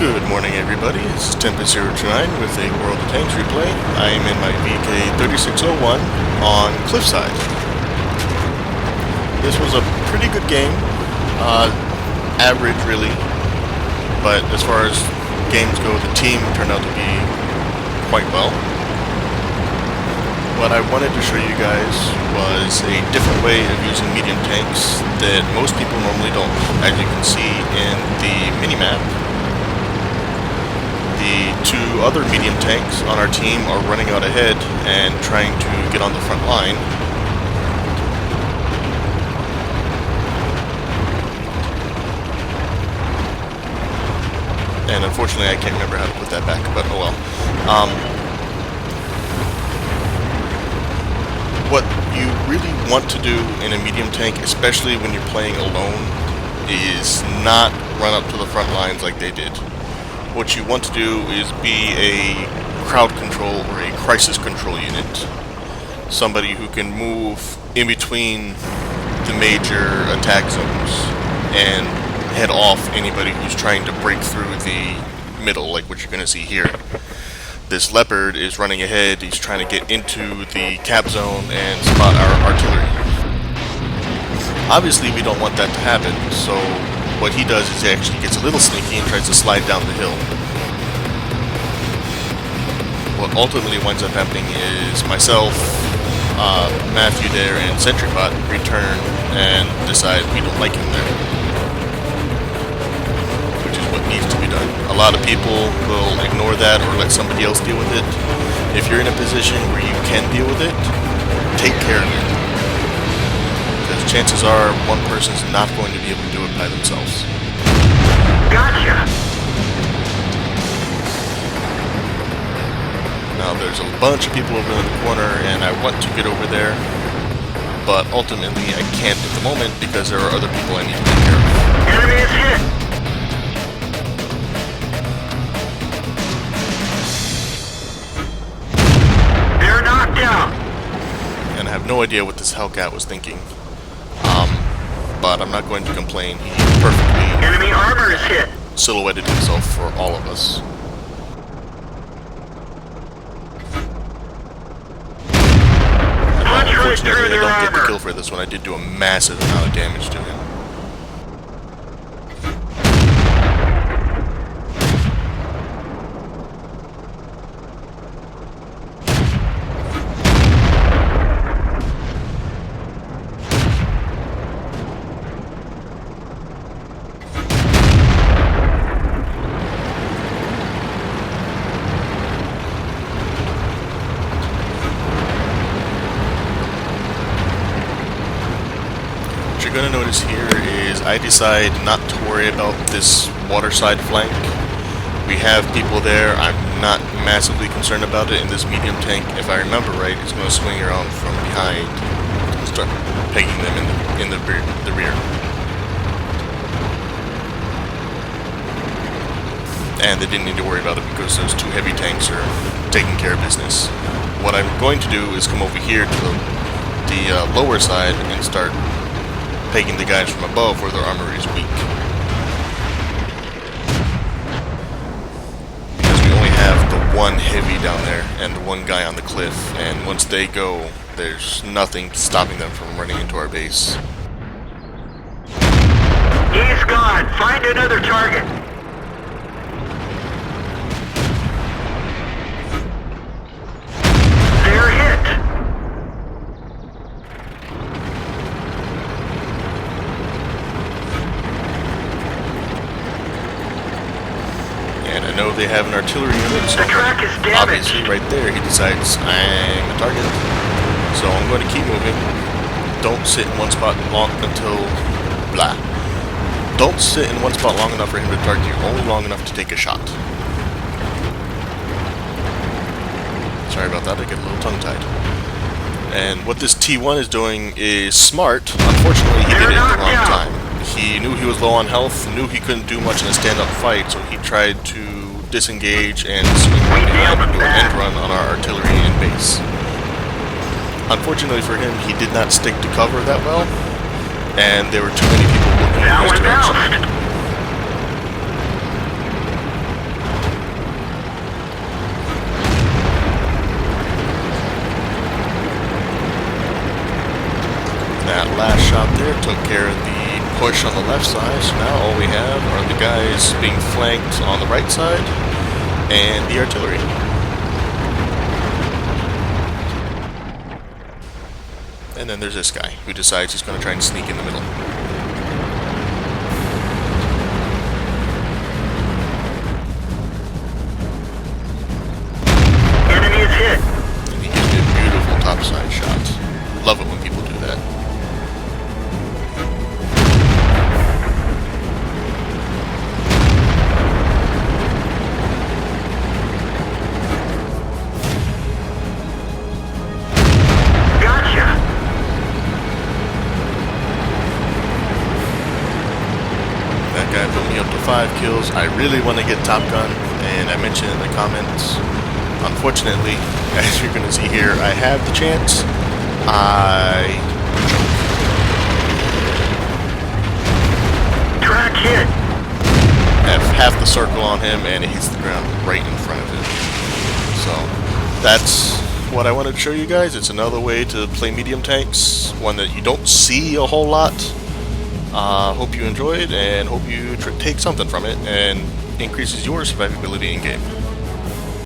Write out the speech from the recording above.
Good morning, everybody. This is Tempest029 with a World of Tanks replay. I am in my VK3601 on Cliffside. This was a pretty good game. Average, really. But as far as games go, the team turned out to be quite well. What I wanted to show you guys was a different way of using medium tanks that most people normally don't. As you can see in the minimap, the two other medium tanks on our team are running out ahead and trying to get on the front line. And unfortunately I can't remember how to put that back, but oh well. What you really want to do in a medium tank, especially when you're playing alone, is not run up to the front lines like they did. What you want to do is be a crowd control or a crisis control unit. Somebody who can move in between the major attack zones and head off anybody who's trying to break through the middle, like what you're going to see here. This Leopard is running ahead. He's trying to get into the cap zone and spot our artillery. Obviously we don't want that to happen, so what he does is he actually gets a little sneaky and tries to slide down the hill. What ultimately winds up happening is myself, Matthew there, and SentryBot return and decide we don't like him there. Which is what needs to be done. A lot of people will ignore that or let somebody else deal with it. If you're in a position where you can deal with it, take care of it. Because chances are one person's not going to be able to do it by themselves. Gotcha! Now there's a bunch of people over in the corner and I want to get over there, but ultimately I can't at the moment because there are other people I need to take care of. Enemy is hit! They're knocked out! And I have no idea what this Hellcat was thinking. But I'm not going to complain. He perfectly Enemy armor is hit! silhouetted himself for all of us. And while Punch right through unfortunately I their don't get the armor. kill for this one, I did do a massive amount of damage to him. What you're going to notice here is I decide not to worry about this waterside flank. We have people there. I'm not massively concerned about it in this medium tank. If I remember right, it's going to swing around from behind and start pegging them in the rear. And they didn't need to worry about it because those two heavy tanks are taking care of business. What I'm going to do is come over here to the lower side and start pegging the guys from above where their armor is weak. Because we only have the one heavy down there and the one guy on the cliff, and once they go, there's nothing stopping them from running into our base. He's gone! Find another target! They're hit! And I know they have an artillery unit, so The track is damaged! obviously right there he decides I'm a target. So I'm going to keep moving. Don't sit in one spot long until blah. Don't sit in one spot long enough for him to target you, only long enough to take a shot. Sorry about that, I get a little tongue-tied. And what this T1 is doing is smart. Unfortunately, he did it at the wrong time. He knew he was low on health, knew he couldn't do much in a stand-up fight, so he tried to disengage and swing right behind and do an end run on our artillery and base. Unfortunately for him, he did not stick to cover that well, and there were too many people looking in his direction. left side, so now all we have are the guys being flanked on the right side and the artillery. And then there's this guy who decides he's going to try and sneak in the middle. Enemy is hit. And he gives me a beautiful topside shot. Love it when people do that. Gotcha. That guy put me up to 5 kills. I really want to get Top Gun, and I mentioned in the comments, unfortunately, as you're going to see here, I have the chance. Track hit. Have half the circle on him, and it hits the ground right in front of him. So, that's what I wanted to show you guys. It's another way to play medium tanks, one that you don't see a whole lot. Hope you enjoyed, and hope you take something from it, and increases your survivability in-game.